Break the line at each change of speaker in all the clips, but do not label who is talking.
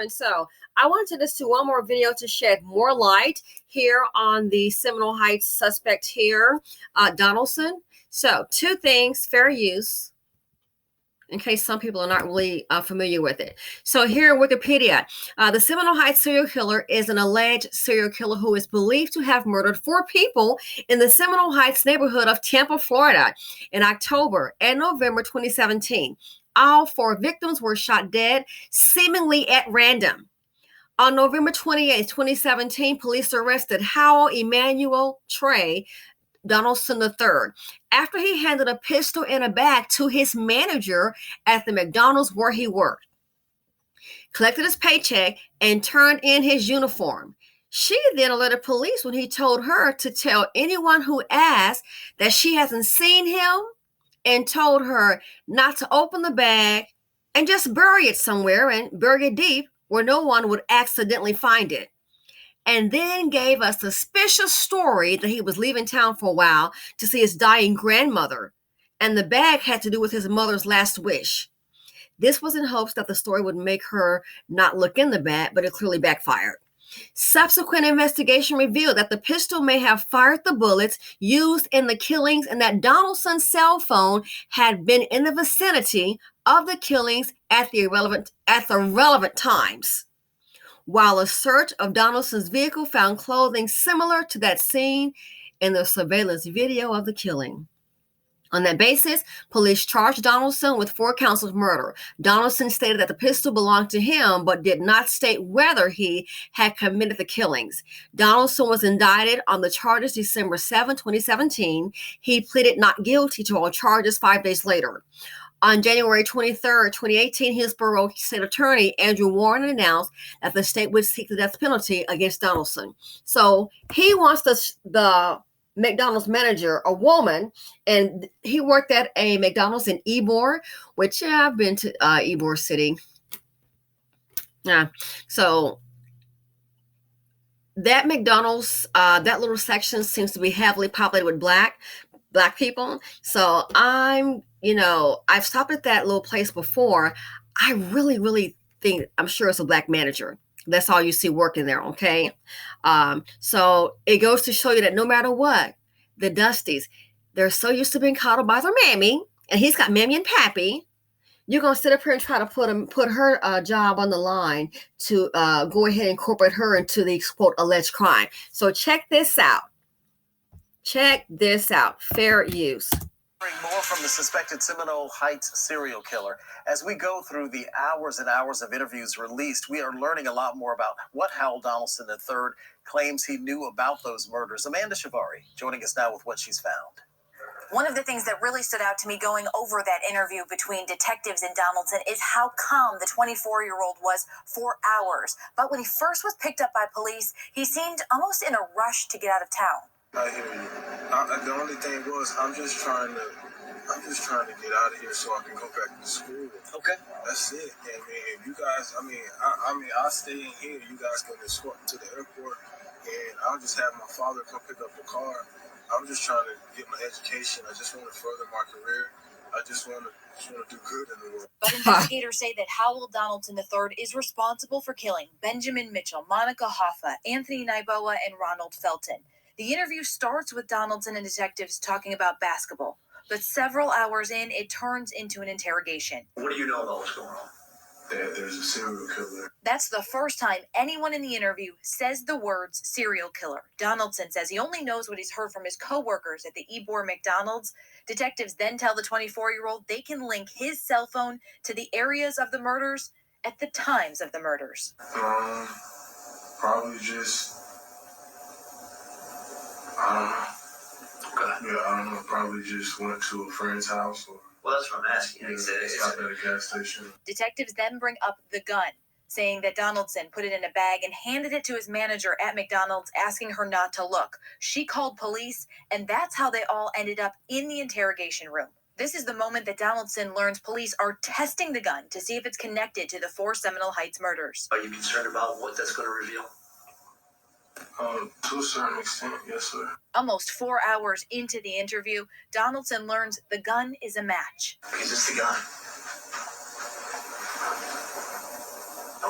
doing? So I wanted to just do one more video to shed more light here on the Seminole Heights suspect here, Donaldson. So 2 things, fair use, in case some people are not really familiar with it. So here in Wikipedia, the Seminole Heights serial killer is an alleged serial killer who is believed to have murdered 4 people in the Seminole Heights neighborhood of Tampa, Florida in October and November 2017. All 4 victims were shot dead, seemingly at random. On November 28, 2017, police arrested Howell Emmanuel Trey Donaldson III after he handed a pistol and a bag to his manager at the McDonald's where he worked, collected his paycheck, and turned in his uniform. She then alerted police when he told her to tell anyone who asked that she hasn't seen him and told her not to open the bag and just bury it somewhere and bury it deep where no one would accidentally find it. And then gave a suspicious story that he was leaving town for a while to see his dying grandmother, and the bag had to do with his mother's last wish. This was in hopes that the story would make her not look in the bag, but it clearly backfired. Subsequent investigation revealed that the pistol may have fired the bullets used in the killings and that Donaldson's cell phone had been in the vicinity of the killings at the relevant times, while a search of Donaldson's vehicle found clothing similar to that seen in the surveillance video of the killing. On that basis, police charged Donaldson with 4 counts of murder. Donaldson stated that the pistol belonged to him, but did not state whether he had committed the killings. Donaldson was indicted on the charges December 7, 2017. He pleaded not guilty to all charges 5 days later. On January 23, 2018, Hillsborough State Attorney Andrew Warren announced that the state would seek the death penalty against Donaldson. So he wants the McDonald's manager, a woman, and he worked at a McDonald's in Ybor, which I've been to Ybor City. Yeah, so that McDonald's, that little section seems to be heavily populated with black people. So I've stopped at that little place before. I really think, I'm sure it's a black manager. That's all you see working there, okay? So it goes to show you that no matter what, the Dusties, they're so used to being coddled by their mammy, and he's got mammy and pappy. You're going to sit up here and try to put her job on the line to go ahead and incorporate her into the, quote, alleged crime. So check this out. Check this out. Fair use.
More from the suspected Seminole Heights serial killer. As we go through the hours and hours of interviews released, we are learning a lot more about what Howell Donaldson III claims he knew about those murders. Amanda Shivari joining us now with what she's found.
One of the things that really stood out to me going over that interview between detectives and Donaldson is how calm the 24-year-old was for hours. But when he first was picked up by police, he seemed almost in a rush to get out of town.
I hear you. The only thing was, I'm just trying to get out of here so I can go back to school.
Okay.
That's it. And if you guys, I'll stay in here. You guys can escort me to the airport, and I'll just have my father come pick up the car. I'm just trying to get my education. I just want to further my career. I just want to do good in the world.
But investigators say that Howell Donaldson III is responsible for killing Benjamin Mitchell, Monica Hoffa, Anthony Naiboa, and Ronald Felton. The interview starts with Donaldson and detectives talking about basketball, but several hours in, it turns into an interrogation.
What do you know about what's going on?
There's a serial killer.
That's the first time anyone in the interview says the words serial killer. Donaldson says he only knows what he's heard from his co-workers at the Ybor McDonald's. Detectives then tell the 24-year-old they can link his cell phone to the areas of the murders at the times of the murders.
Probably just, I don't know. Probably just went to a friend's house.
Well, that's what I'm asking.
Stopped at a gas station.
Detectives then bring up the gun, saying that Donaldson put it in a bag and handed it to his manager at McDonald's, asking her not to look. She called police, and that's how they all ended up in the interrogation room. This is the moment that Donaldson learns police are testing the gun to see if it's connected to the 4 Seminole Heights murders.
Are you concerned about what that's going to reveal?
To a certain extent, yes, sir.
Almost 4 hours into the interview, Donaldson learns the gun is a match.
Is this the gun?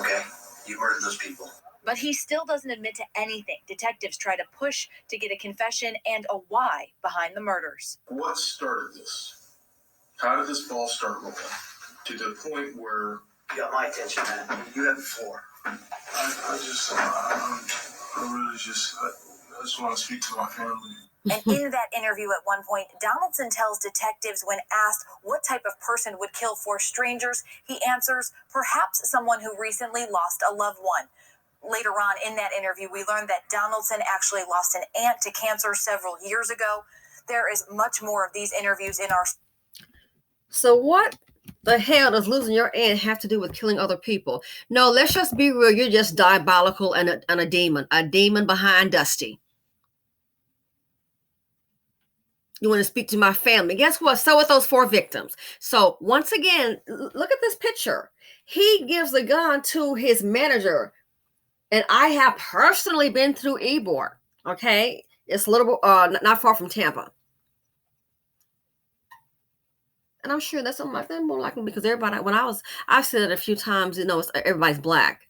Okay. You murdered those people.
But he still doesn't admit to anything. Detectives try to push to get a confession and a why behind the murders.
What started this? How did this ball start rolling? To the point where...
You got my attention, man. You have the floor.
I just want to speak to my family.
And in that interview at one point, Donaldson tells detectives when asked what type of person would kill four strangers, he answers, perhaps someone who recently lost a loved one. Later on in that interview, we learned that Donaldson actually lost an aunt to cancer several years ago. There is much more of these interviews in our...
So what the hell does losing your aunt have to do with killing other people? No, let's just be real. You're just diabolical and a demon behind Dusty. You want to speak to my family. Guess what? So with those four victims. So once again, look at this picture. He gives the gun to his manager. And I have personally been through Ybor. Okay. It's a little not far from Tampa. And I'm sure that's something like that more likely because everybody, I've said it a few times, everybody's black.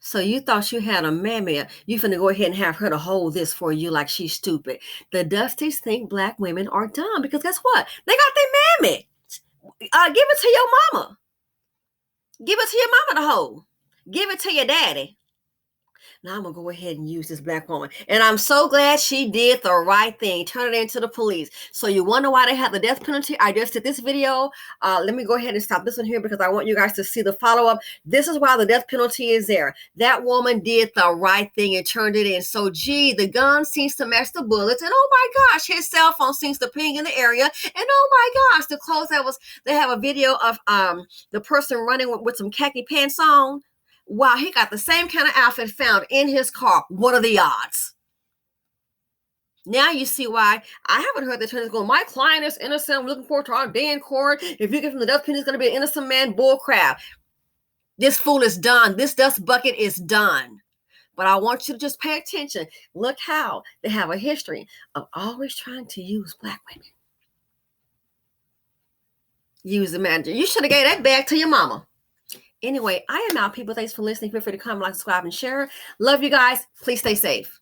So you thought you had a mammy, you finna go ahead and have her to hold this for you like she's stupid. The Dusties think black women are dumb because guess what? They got their mammy. Give it to your mama. Give it to your mama to hold. Give it to your daddy. Now I'm going to go ahead and use this black woman. And I'm so glad she did the right thing. Turn it into the police. So you wonder why they have the death penalty? I just did this video. Let me go ahead and stop this one here because I want you guys to see the follow-up. This is why the death penalty is there. That woman did the right thing and turned it in. So, gee, the gun seems to match the bullets. And, oh, my gosh, his cell phone seems to ping in the area. And, oh, my gosh, the clothes they have a video of the person running with some khaki pants on. Wow, he got the same kind of outfit found in his car. What are the odds? Now you see why I haven't heard the attorneys go, my client is innocent. I'm looking forward to our day in court. If you give him the death penalty, he's going to be an innocent man. Bull crap. This fool is done. This dust bucket is done. But I want you to just pay attention. Look how they have a history of always trying to use black women. Use the manager. You should have gave that back to your mama. Anyway, I am out, people. Thanks for listening. Feel free to comment, like, subscribe, and share. Love you guys. Please stay safe.